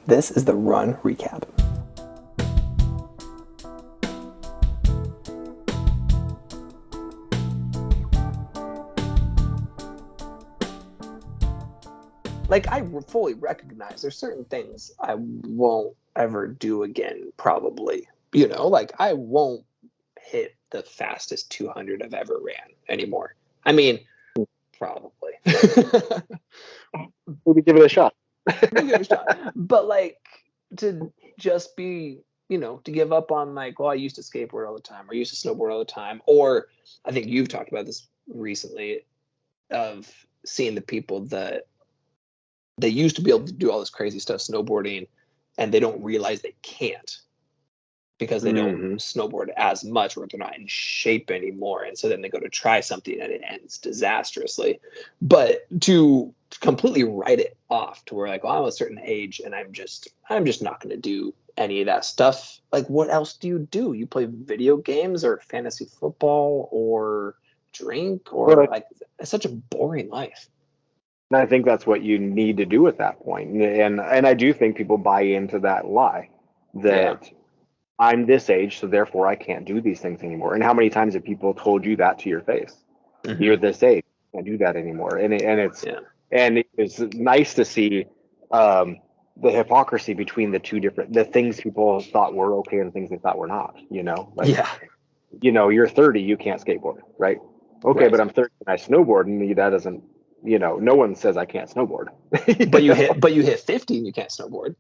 This is the Run Recap. Like, I fully recognize there's certain things I won't ever do again, probably. You know, like, I won't hit the fastest 200 I've ever ran anymore. I mean, probably. Maybe give it a shot. Maybe give it a shot. But, like, to just be, you know, to give up on, like, well, I used to skateboard all the time, or I used to snowboard all the time, or I think you've talked about this recently, of seeing the people that they used to be able to do all this crazy stuff snowboarding, and they don't realize they can't because they don't snowboard as much, or they're not in shape anymore, and so then they go to try something and it ends disastrously. But to completely write it off to where, like, well, I'm a certain age and I'm just not going to do any of that stuff. Like, what else do? You play video games or fantasy football or drink, or like, it's such a boring life. And I think that's what you need to do at that point. And I do think people buy into that lie that I'm this age, so therefore I can't do these things anymore. And how many times have people told you that to your face? Mm-hmm. You're this age, you can't do that anymore. And it's nice to see the hypocrisy between the things people thought were okay and the things they thought were not. You know, like, you know, you're 30, you can't skateboard, right? Okay, right. But I'm 30 and I snowboard, and that doesn't. You know, no one says I can't snowboard. But you hit 50 and you can't snowboard.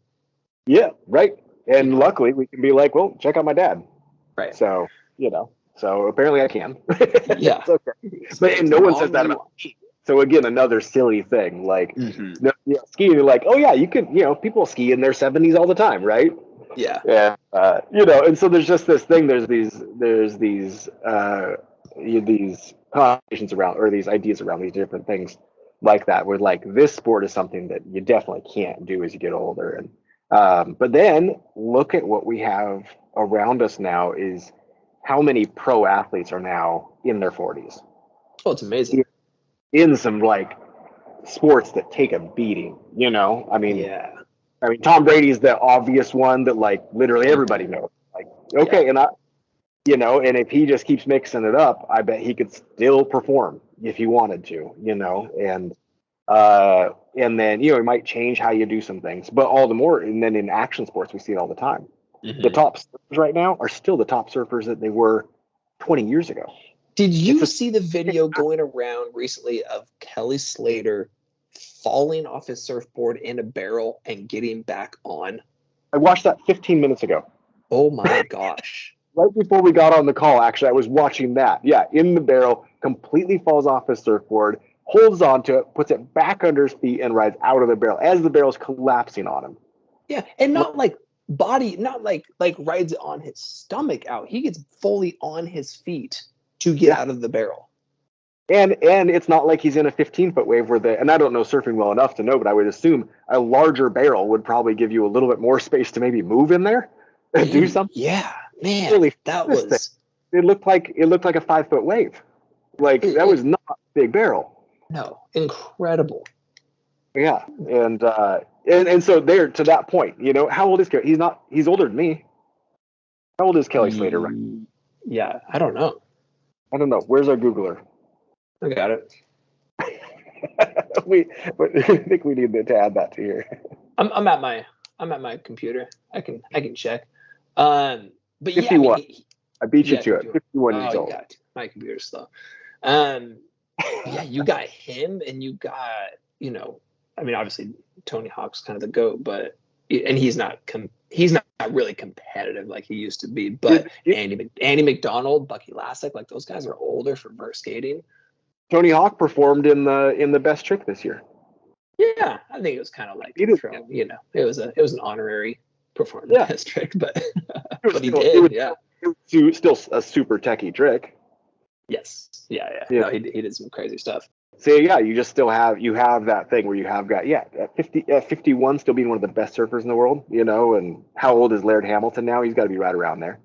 Yeah, right. And luckily we can be like, well, check out my dad. Right. So, you know, so apparently I can. Yeah. It's okay. But no one says that about me. So again, another silly thing. Like, skiing, like, oh yeah, you could, you know, people ski in their 70s all the time, right? Yeah. Yeah. You know, and so there's just this thing. There's these conversations around, or these ideas around these different things like that, where like this sport is something that you definitely can't do as you get older. And but then look at what we have around us now, is how many pro athletes are now in their 40s. Oh, it's amazing. In some like sports that take a beating, you know. I mean, Tom Brady's the obvious one that like literally everybody knows. Like, okay, and you know, and if he just keeps mixing it up, I bet he could still perform if he wanted to, you know, and then, you know, he might change how you do some things, but all the more. And then in action sports, we see it all the time. Mm-hmm. The top surfers right now are still the top surfers that they were 20 years ago. Did you see the video going around recently of Kelly Slater falling off his surfboard in a barrel and getting back on? I watched that 15 minutes ago. Oh my gosh. Right before we got on the call, actually, I was watching that. Yeah, in the barrel, completely falls off his surfboard, holds onto it, puts it back under his feet, and rides out of the barrel as the barrel's collapsing on him. Yeah, and not like rides it on his stomach out. He gets fully on his feet to get out of the barrel. And it's not like he's in a 15-foot wave and I don't know surfing well enough to know, but I would assume a larger barrel would probably give you a little bit more space to maybe move in there and do something. Yeah. Man, really, that was. It looked like a 5-foot wave. Like, that was not a big barrel. No, incredible. Yeah, and so there, to that point, you know, how old is Kelly? He's older than me. How old is Kelly Slater right now? Yeah, I don't know. Where's our Googler? I got it. I think we need to add that to here. I'm at my computer. I can check. But 51. I beat you to it. 51 years old. My computer's slow. Yeah, you got him, and you got, you know, I mean, obviously Tony Hawk's kind of the GOAT, but he's not really competitive like he used to be. But Andy McDonald, Bucky Lasek, like, those guys are older for vert skating. Tony Hawk performed in the best trick this year. Yeah, I think it was kind of like, you know, it was an honorary perform the best trick, but he did. It was still a super techie trick. Yes. Yeah. No, he did some crazy stuff. So yeah, you just still have that thing where you have got at 51 still being one of the best surfers in the world, you know. And how old is Laird Hamilton now? He's got to be right around there.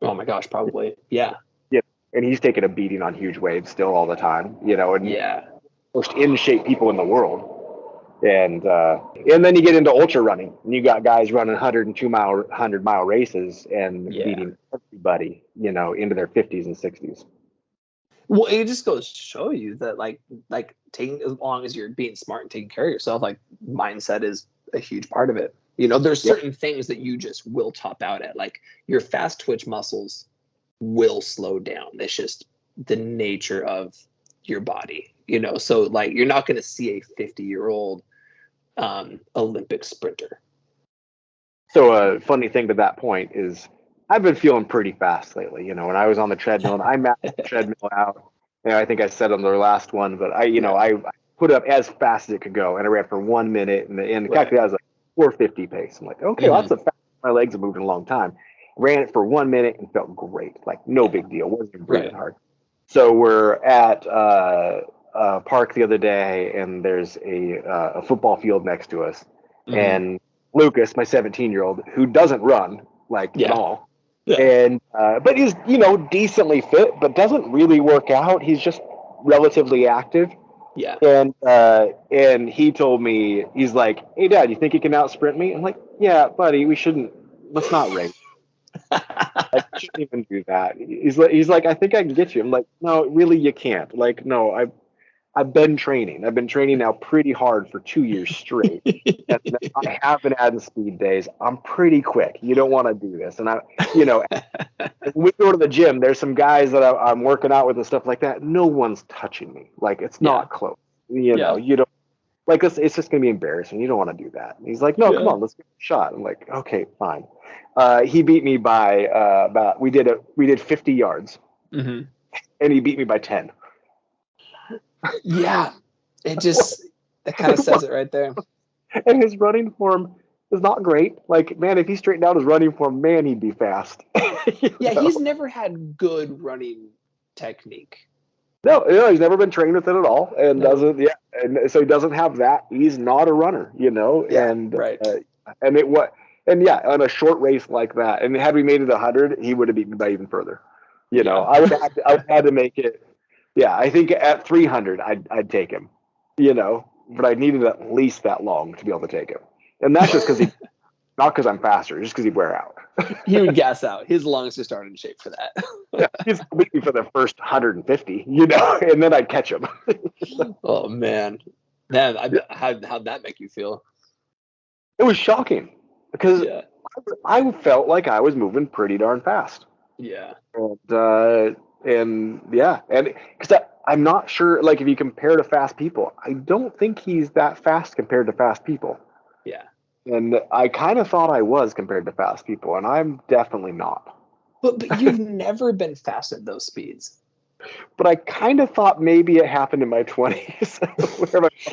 Oh my gosh, probably. Yeah. Yeah, and he's taking a beating on huge waves still all the time, you know. And most in shape people in the world. And then you get into ultra running, and you got guys running 100 mile races and Yeah. beating everybody, into their 50s and 60s. Well, it just goes to show you that like taking, as long as you're being smart and taking care of yourself, like mindset is a huge part of it. There's Yep. certain things that you just will top out at. Like your fast twitch muscles will slow down. That's just the nature of your body. So like you're not going to see a 50-year-old Olympic sprinter. So a funny thing to that point is I've been feeling pretty fast lately. When I was on the treadmill, and I maxed the treadmill out. I think I said on the last one, but I put it up as fast as it could go, and I ran for 1 minute, and calculated I was like 450 pace. I'm like, okay, well, that's a fast. My legs have moved in a long time. Ran it for 1 minute and felt great, like no big deal. Wasn't even breathing hard. So we're at a park the other day, and there's a football field next to us, and Lucas, my 17-year-old, who doesn't run at all, and but he's decently fit, but doesn't really work out. He's just relatively active. Yeah. And he told me, he's like, "Hey, Dad, you think you can out sprint me?" I'm like, "Yeah, buddy, we shouldn't. Let's not race. I shouldn't even do that." He's like, "I think I can get you." I'm like, "No, really, you can't. Like, no, I've been training. I've been training now pretty hard for 2 years straight. And I have been adding speed days. I'm pretty quick. You don't want to do this." And we go to the gym. There's some guys that I'm working out with and stuff like that. No one's touching me. Like, it's not close. You don't like this. It's just gonna be embarrassing. You don't want to do that. And he's like, "No, come on, let's get a shot." I'm like, "Okay, fine." He beat me by we did 50 yards, and he beat me by 10. Yeah, that kind of says it right there. And his running form is not great. Like, man, if he straightened out his running form, man, he'd be fast. He's never had good running technique. No, he's never been trained with it at all, and doesn't. Yeah, and so he doesn't have that. He's not a runner, and right. On a short race like that, and had we made it 100, he would have beaten me by even further. I would have had to make it. Yeah, I think at 300, I'd take him. But I needed at least that long to be able to take him, and that's just because not because I'm faster, just because he'd wear out. He would gas out. His lungs just aren't in shape for that. Yeah, he's beat me for the first 150, and then I'd catch him. Oh man, how'd that make you feel? It was shocking because I felt like I was moving pretty darn fast. Yeah. And because I'm not sure, like, if you compare to fast people, I don't think he's that fast compared to fast people. Yeah. And I kind of thought I was compared to fast people, and I'm definitely not. But you've never been fast at those speeds. But I kind of thought maybe it happened in my 20s.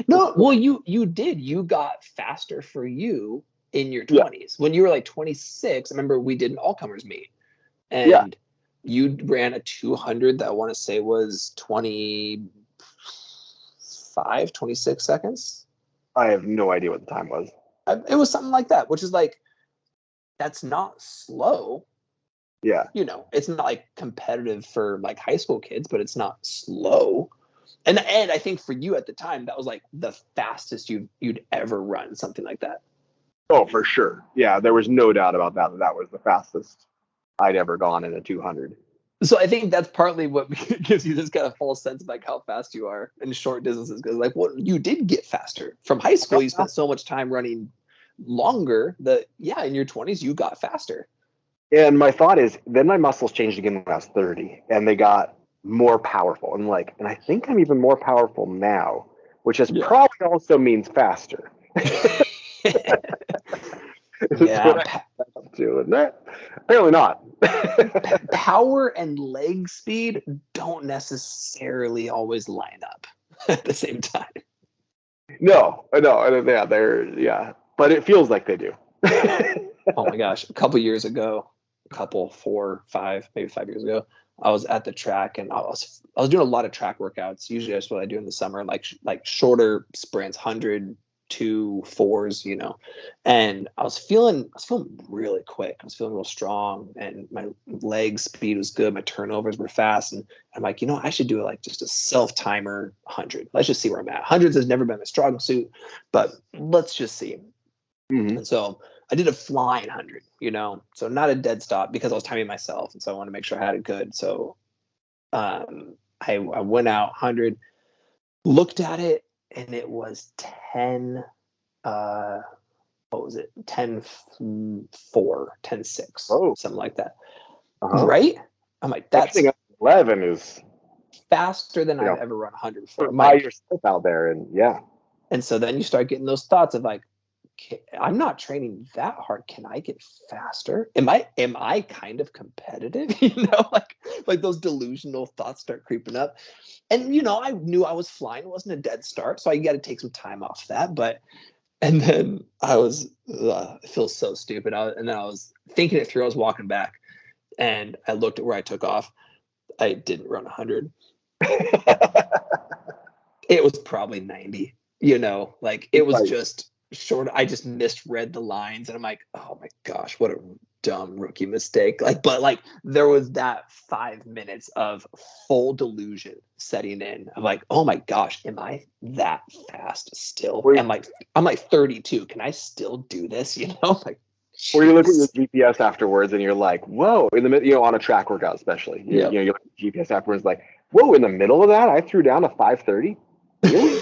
No, well, you did. You got faster for you in your 20s. When you were like 26, I remember we did an all-comers meet. And you ran a 200 that I want to say was 25, 26 seconds. I have no idea what the time was. It was something like that, which is like, that's not slow. Yeah. It's not like competitive for like high school kids, but it's not slow. And I think for you at the time, that was like the fastest you'd ever run, something like that. Oh, for sure. Yeah, there was no doubt about that. That was the fastest I'd ever gone in a 200. So I think that's partly what gives you this kind of false sense of like how fast you are in short distances. Because like, well, you did get faster from high school. You spent so much time running longer that in your 20s you got faster. And my thought is, then my muscles changed again when I was 30, and they got more powerful. And I think I'm even more powerful now, which probably also means faster. Apparently not. Power and leg speed don't necessarily always line up at the same time. No, but it feels like they do. Oh my gosh, a couple years ago, 4, 5, maybe 5 years ago, I was at the track, and I was doing a lot of track workouts. Usually that's what I do in the summer, like shorter sprints, 100, 2.4s, and I was feeling really quick. I was feeling real strong, and my leg speed was good. My turnovers were fast, and I'm like, I should do like just a self timer 100. Let's just see where I'm at. Hundreds has never been my strong suit, but let's just see. Mm-hmm. And so I did a flying 100, so not a dead stop because I was timing myself, and so I wanted to make sure I had it good. So I went out 100, looked at it, and it was 10. What was it? 10.4, 10.6, Oh, something like that. uh-huh. Right? I'm like, that's Anything up to 11 is, faster than I've ever run 100 before. I'm by like, yourself out there, and yeah. and so then you start getting those thoughts of like, I'm not training that hard. Can I get faster? Am I kind of competitive? Like those delusional thoughts start creeping up. And I knew I was flying. It wasn't a dead start, so I got to take some time off that. And then I feel so stupid. And then I was thinking it through. I was walking back, and I looked at where I took off. I didn't run 100. It was probably 90. Like it was just short. I just misread the lines, and I'm like, oh my gosh, what a dumb rookie mistake. But there was that 5 minutes of full delusion setting in. I'm like, oh my gosh, am I that fast still? I'm like 32. Can I still do this? Like, or you look at your GPS afterwards and you're like, whoa, in the middle, on a track workout especially, you look at the GPS afterwards like, whoa, in the middle of that, I threw down a 5:30. Really?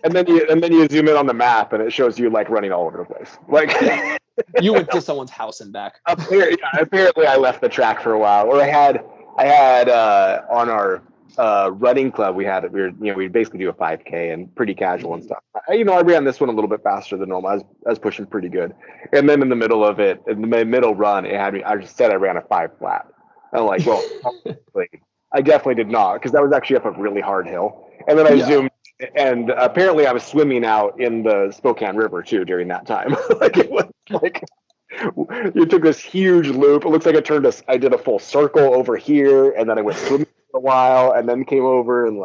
and then you zoom in on the map and it shows you like running all over the place. Like you went to someone's house and back. Apparently I left the track for a while. Or I had on our running club, we basically do a 5K and pretty casual and stuff. I ran this one a little bit faster than normal. I was pushing pretty good. And then in the middle of it, in the middle run, it had me. I just said I ran a 5 flat. And I'm like, well, I definitely did not, because that was actually up a really hard hill. And then I zoomed, and apparently I was swimming out in the Spokane River too during that time. Like it was like you took this huge loop. It looks like I did a full circle over here, and then I went swimming for a while, and then came over, and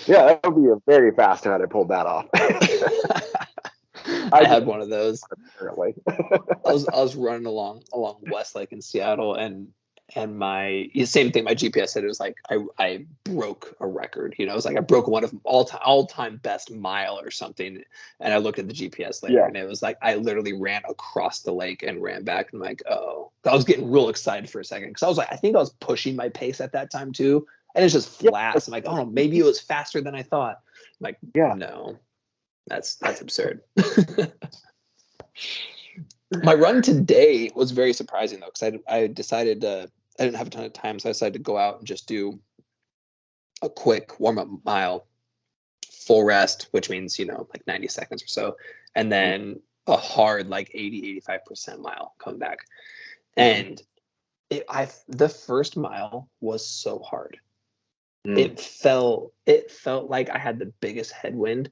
that would be a very fast had I pulled that off. I had one of those. Apparently. I was running along Westlake in Seattle, and my same thing. My GPS said it was like I broke a record. It was like I broke one of all time best mile or something. And I looked at the GPS later, and it was like I literally ran across the lake and ran back. And I'm like, oh, I was getting real excited for a second because I was like, I think I was pushing my pace at that time too, and it's just flat. So I'm like, oh, maybe it was faster than I thought. I'm like, no, that's absurd. My run today was very surprising though, because I decided I didn't have a ton of time, so I decided to go out and just do a quick warm-up mile, full rest, which means like 90 seconds or so, and then a hard like 80-85% mile coming back. And the first mile was so hard. It felt like I had the biggest headwind,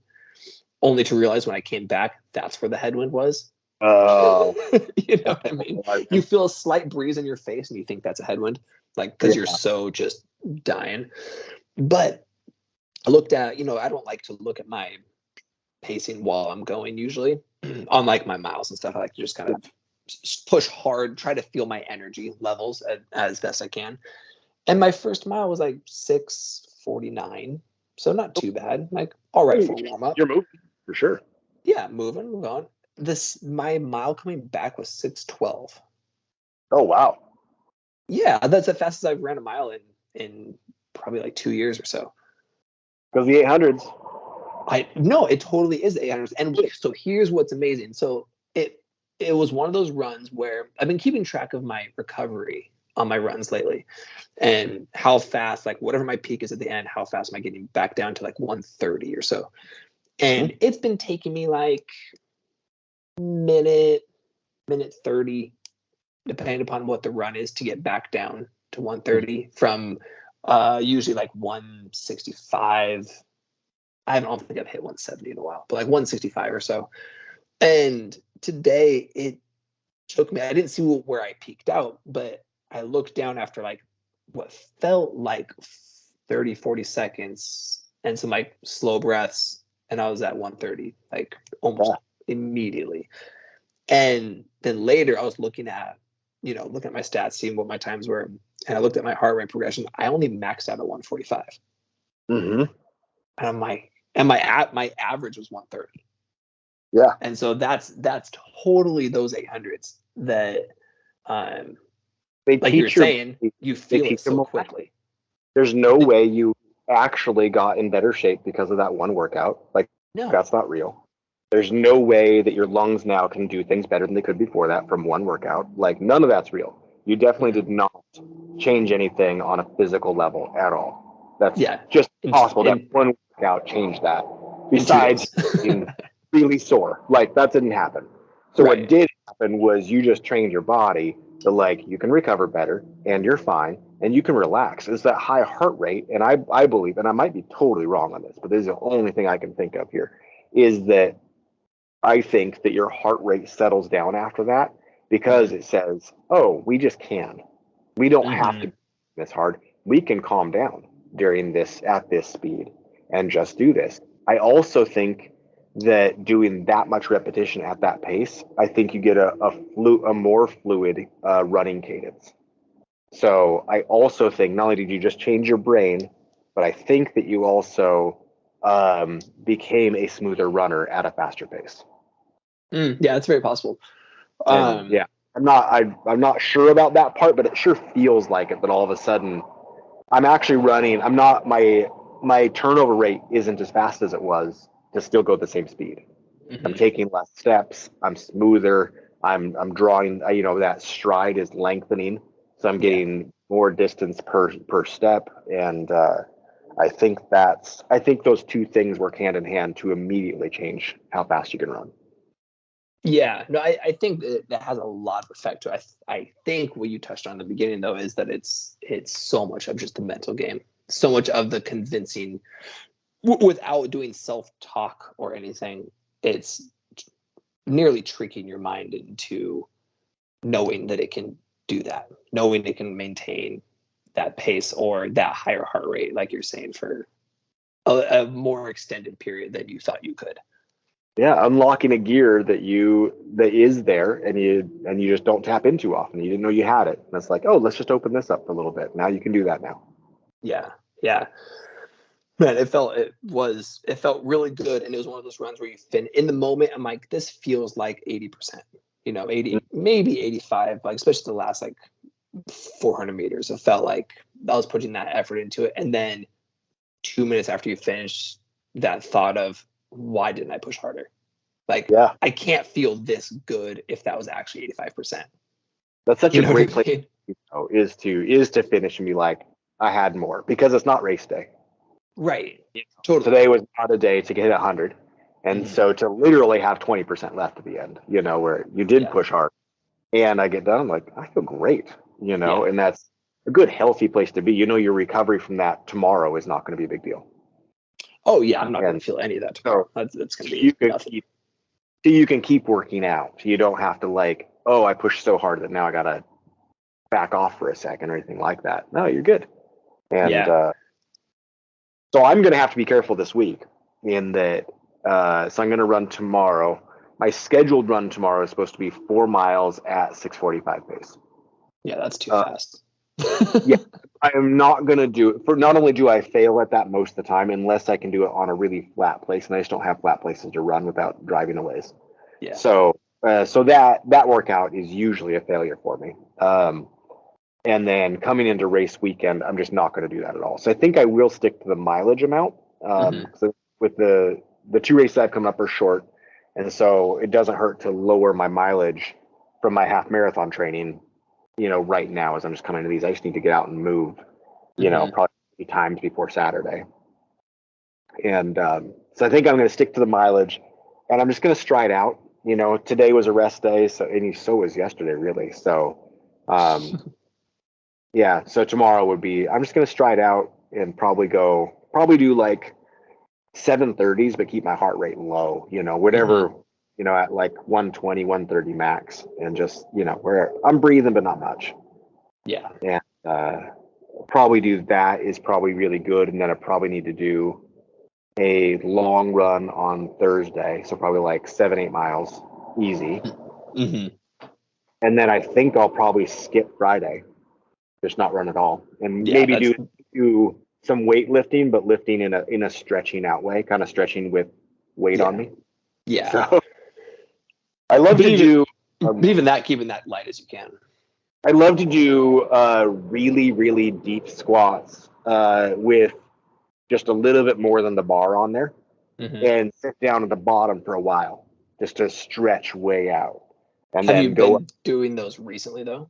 only to realize when I came back, that's where the headwind was. You know what I mean? You feel a slight breeze in your face and you think that's a headwind, like because you're so just dying. But I looked at, I don't like to look at my pacing while I'm going usually. Unlike my miles and stuff, I like to just kind of push hard, try to feel my energy levels as best I can. And my first mile was like 6:49, so not too bad. Like all right for a warm up. You're moving for sure. Yeah, moving on. My mile coming back was 6:12. Oh wow. Yeah, that's the fastest I've ran a mile in probably like 2 years or so. Because the 800s. No, it totally is the 800s. And so here's what's amazing. So it was one of those runs where I've been keeping track of my recovery on my runs lately, and how fast, like whatever my peak is at the end, how fast am I getting back down to like 130 or so. And it's been taking me like minute 30, depending upon what the run is, to get back down to 130 from usually like 165. I don't think I've hit 170 in a while, but like 165 or so. And today it took me, I didn't see where I peaked out, but I looked down after like what felt like 30-40 seconds and some like slow breaths, and I was at 130, like almost immediately. And then later I was looking at my stats, seeing what my times were, and I looked at my heart rate progression. I only maxed out at 145. Mm-hmm. And I'm like, and my average was 130. Yeah. And so that's totally those 800s that, They like you were teach your saying, you they feel teach it your so momentum. quickly. There's no way you actually got in better shape because of that one workout. Like, No. that's not real. There's no way that your lungs now can do things better than they could before that from one workout. Like, none of that's real. You definitely did not change anything on a physical level at all. That's Yeah. just possible. That In one workout changed that. 2 Besides days. being really sore, like that didn't happen. So what Right. did happen was you just trained your body to, like, you can recover better and you're fine and you can relax. It's that high heart rate, and I believe, and I might be totally wrong on this, but this is the only thing I can think of here, is that I think that your heart rate settles down after that because Mm-hmm. it says, oh, we just can. We don't have Mm-hmm. to be this hard. We can calm down during this at this speed and just do this. I also think that doing that much repetition at that pace, I think you get a more fluid running cadence. So I also think not only did you just change your brain, but I think that you also became a smoother runner at a faster pace. Yeah, that's very possible. And Um, yeah, I'm not sure about that part, but it sure feels like it. But all of a sudden, I'm actually running. I'm not my turnover rate isn't as fast as it was to still go at the same speed. I'm mhm. taking less steps. I'm smoother. I'm drawing. That stride is lengthening, so I'm Yeah. getting more distance per step. And I think those two things work hand in hand to immediately change how fast you can run. Yeah, no, I think that has a lot of effect to it. I think what you touched on in the beginning though is that it's so much of just the mental game, so much of the convincing without doing self-talk or anything. It's nearly tricking your mind into knowing that it can do that, knowing it can maintain that pace or that higher heart rate, like you're saying, for a more extended period than you thought you could. Yeah, unlocking a gear that is there and you just don't tap into often. You didn't know you had it. And it's like, oh, let's just open this up for a little bit. Now you can do that now. Yeah, yeah. Man, it felt really good, and it was one of those runs where you fin in the moment. I'm like, this feels like 80%, 80, maybe 85, like especially the last like 400 meters. It felt like I was putting that effort into it, and then 2 minutes after you finish, that thought of why didn't I push harder? Like Yeah, I can't feel this good if that was actually 85%. that's such You a know what great I place, mean? is to finish and be like, I had more because it's not race day. Right. Totally. Today was not a day to get 100. And Mhm. so to literally have 20% left at the end, where you did Yeah. push hard and I get done, I'm like, I feel great, Yeah. and that's a good, healthy place to be. Your recovery from that tomorrow is not going to be a big deal. Oh yeah, I'm not gonna And feel any of that tomorrow. so That's gonna be you can nothing. keep, so you can keep working out. You don't have to like, oh, I pushed so hard that now I got to back off for a second or anything like that. No, you're good. And Yeah. so I'm going to have to be careful this week in that. So I'm going to run tomorrow. My scheduled run tomorrow is supposed to be 4 miles at 6:45 pace. Yeah, that's too Uh, fast. yeah, I am not going to do it. For not only do I fail at that most of the time, unless I can do it on a really flat place, and I just don't have flat places to run without driving a ways. Yeah. So that workout is usually a failure for me. And then coming into race weekend, I'm just not going to do that at all. So I think I will stick to the mileage amount. Hmm. So with the two races I've come up are short, and so it doesn't hurt to lower my mileage from my half marathon training. Right now as I'm just coming to these, I just need to get out and move. Hmm. Probably 3 times before Saturday, and so I think I'm going to stick to the mileage, and I'm just going to stride out. Today was a rest day, so was yesterday, really. So. Um, Yeah, so tomorrow would be I'm just gonna stride out and probably do like 730s, but keep my heart rate low, Hmm. whatever, at like 120, 130 max, and just, where I'm breathing but not much. Yeah. And probably do that is probably really good. And then I probably need to do a long run on Thursday, so probably like 7, 8 miles, easy. Hmm. And then I think I'll probably skip Friday, just not run at all, and Yeah, maybe that's do some weightlifting, but lifting in a stretching out way, kind of stretching with weight on yeah, me. yeah. So I love But to even do. but even that, keeping that light as you can. I love to do really, really deep squats with just a little bit more than the bar on there, Hmm. and sit down at the bottom for a while just to stretch way out, and Have you then go up. been doing those recently though?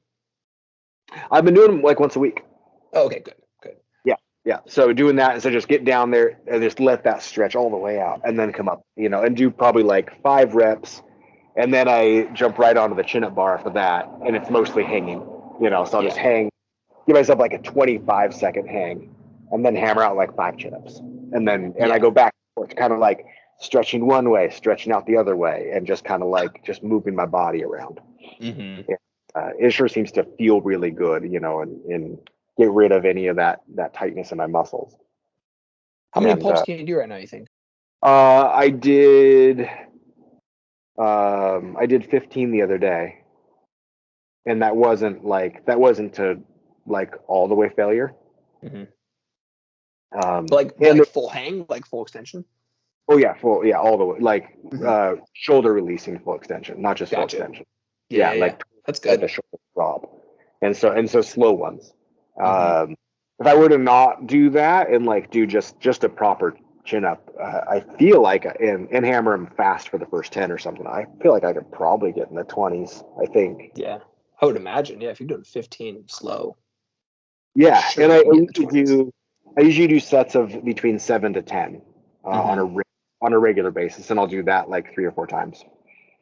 I've been doing them like once a week. Oh, okay, good, good. Yeah, yeah. So doing that, so just get down there and just let that stretch all the way out, and then come up, and do probably like 5 reps, and then I jump right onto the chin up bar for that, and it's mostly hanging, so I'll just Yeah. hang, give myself like a 25-second hang, and then hammer out like 5 chin ups, and I Yeah. go back and forth, kind of like stretching one way, stretching out the other way, and just kind of like just moving my body around. Hmm. Yeah. It sure seems to feel really good, and get rid of any of that tightness in my muscles. How many And pull-ups can you do right now, you think? I did 15 the other day, and that wasn't to like all the way failure. Hmm. But And like full hang, like full extension? oh yeah, full, yeah, all the way, like Hmm. shoulder releasing full extension, not just full Gotcha. extension. Yeah, Yeah, yeah, yeah. like That's let good. the shoulder drop, and so slow ones. Hmm. Um, if I were to not do that and like do just a proper chin up, I feel like and hammer them fast for the first 10 or something. I feel like I could probably get in the 20s. I think. Yeah. I would imagine, yeah, if you're doing 15 slow, I'm Yeah, sure and you can get in the 20s. I usually do sets of between 7 to 10 Hmm. on a regular basis, and I'll do that like 3 or 4 times.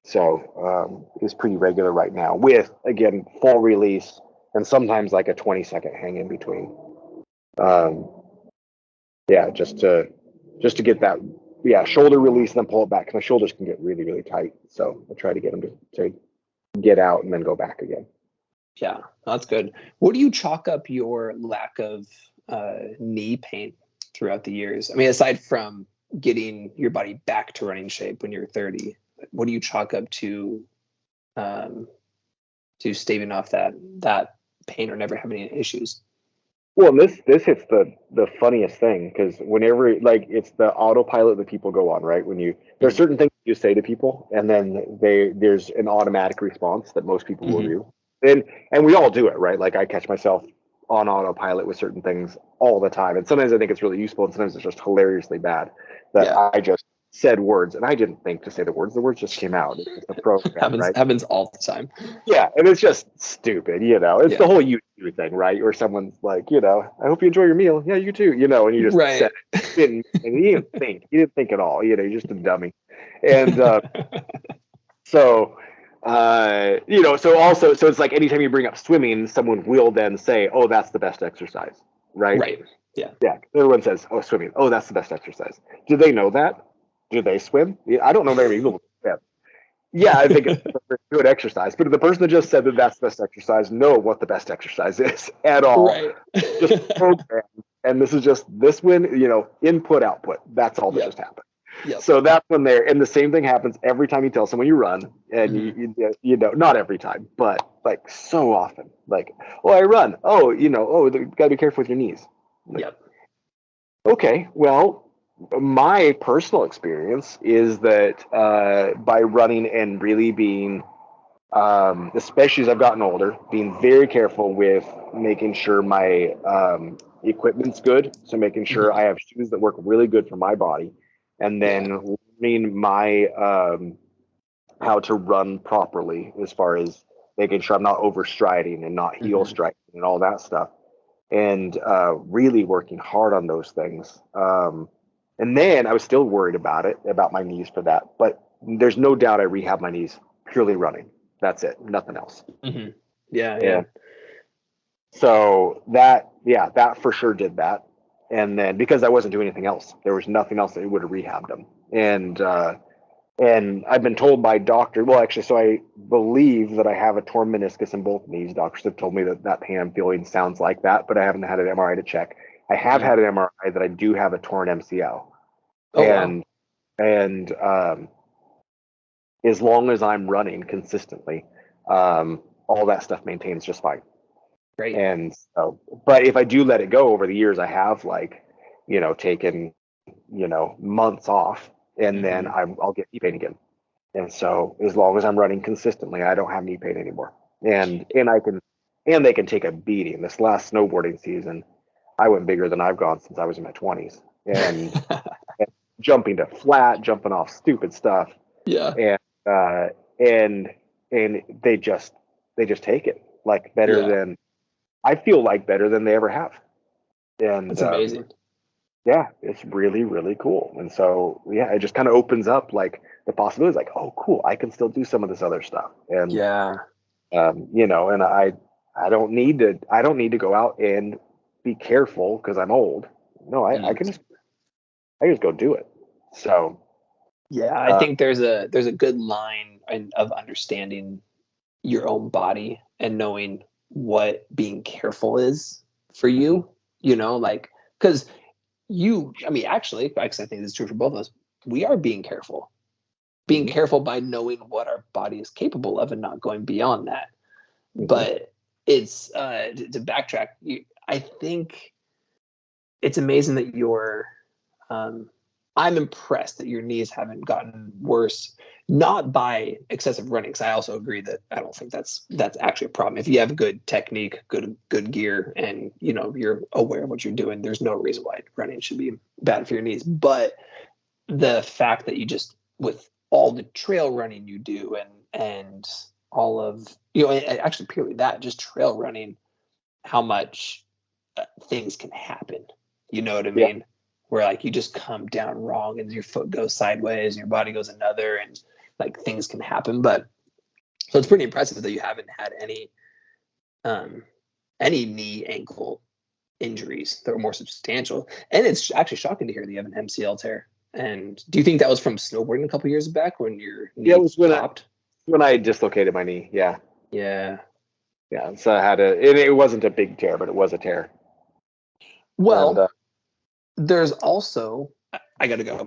So it's pretty regular right now with, again, full release and sometimes like a 20-second hang in between. Um, yeah, just to get that, yeah, shoulder release and then pull it back, because my shoulders can get really, really tight. So I try to get them to get out and then go back again. Yeah, that's good. What do you chalk up your lack of knee pain throughout the years? I mean, aside from getting your body back to running shape when you're 30, what do you chalk up um, to staving off that pain or never having any issues? Well, and this hits the funniest thing, because whenever, like, it's the autopilot that people go on, right? When there's Mhm. certain things you say to people, and then there's an automatic response that most people will Mhm. do, and we all do it, right? Like I catch myself on autopilot with certain things all the time, and sometimes I think it's really useful, and sometimes it's just hilariously bad that Yeah, I just said words, and I didn't think to say the words just came out. It's just a program, right? happens all the time. Yeah, and it's just stupid. It's the Yeah, whole you do thing, right? Where someone's like, I hope you enjoy your meal. Yeah, you too. And you just said right. it. And you didn't think at all. You're just a dummy. And so, so it's like anytime you bring up swimming, someone will then say, "Oh, that's the best exercise," right? Right. Yeah. Yeah, everyone says, "Oh, swimming. Oh, that's the best exercise." Do they know that? Do they swim? Yeah, I don't know very many people who swim. Yeah, I think it's a good exercise. But the person that just said that that's the best exercise know what the best exercise is at all. Right. Just program. And this is just this one, input, output. That's all that Yep. just happened. Yep. So that's when and the same thing happens every time you tell someone you run. And Hmm. not every time, but like so often. Like, oh, I run. Oh, you got to be careful with your knees. Like, Yep. okay, well, my personal experience is that by running and really being, especially as I've gotten older, being very careful with making sure my equipment's good. So making sure Hmm. I have shoes that work really good for my body, and Yeah. then learning my how to run properly, as far as making sure I'm not overstriding and not heel Hmm. striding and all that stuff, and really working hard on those things. And then I was still worried about my knees for that, but there's no doubt I rehab my knees purely running. That's it, nothing else. Hmm. Yeah. Yeah. And so that for sure did that. And then because I wasn't doing anything else, there was nothing else that would have rehabbed them. And I've been told by doctor, well, actually, so I believe that I have a torn meniscus in both knees. Doctors have told me that pain I'm feeling sounds like that, but I haven't had an MRI to check. I have Mm. had an MRI that I do have a torn MCL. Oh wow. And as long as I'm running consistently, all that stuff maintains just fine. Great. And so, but if I do let it go over the years, I have taken, months off, and then Hmm. I'll get knee pain again. And so as long as I'm running consistently, I don't have knee pain anymore. And they can take a beating. This last snowboarding season, I went bigger than I've gone since I was in my 20s, and jumping to flat, jumping off stupid stuff, Yeah. and uh, and and they just take it like better Yeah. than I feel like better than they ever have. And That's amazing. yeah, it's really, really cool. And so, yeah, it just kind of opens up like the possibilities like, oh, cool, I can still do some of this other stuff. And, Yeah. and I don't need to go out and be careful because I'm old. No, I Mm. can just go do it. So, Yeah, I uh, think there's a good line of understanding your own body and knowing what being careful is for you, like, because I mean, actually, because I think this is true for both of us, we are being mhm, careful by knowing what our body is capable of and not going beyond that. mhm, But it's to backtrack, I think it's amazing that um, I'm impressed that your knees haven't gotten worse, not by excessive running. Because I also agree that I don't think that's actually a problem. If you have good technique, good gear, and you're aware of what you're doing, there's no reason why running should be bad for your knees. But the fact that you just, with all the trail running you do, and all of, actually purely that, just trail running, how much things can happen. You know what I yeah, mean? Where like you just come down wrong and your foot goes sideways and your body goes another, and like things can happen. But so it's pretty impressive that you haven't had um any knee ankle injuries that were more substantial. And it's actually shocking to hear that you have an MCL tear. And do you think that was from snowboarding a couple years back when your yeah. It knee was when I popped? when I dislocated my knee. Yeah, Yeah. yeah. So I had it wasn't a big tear, but it was a tear. And Well, there's also, I gotta go.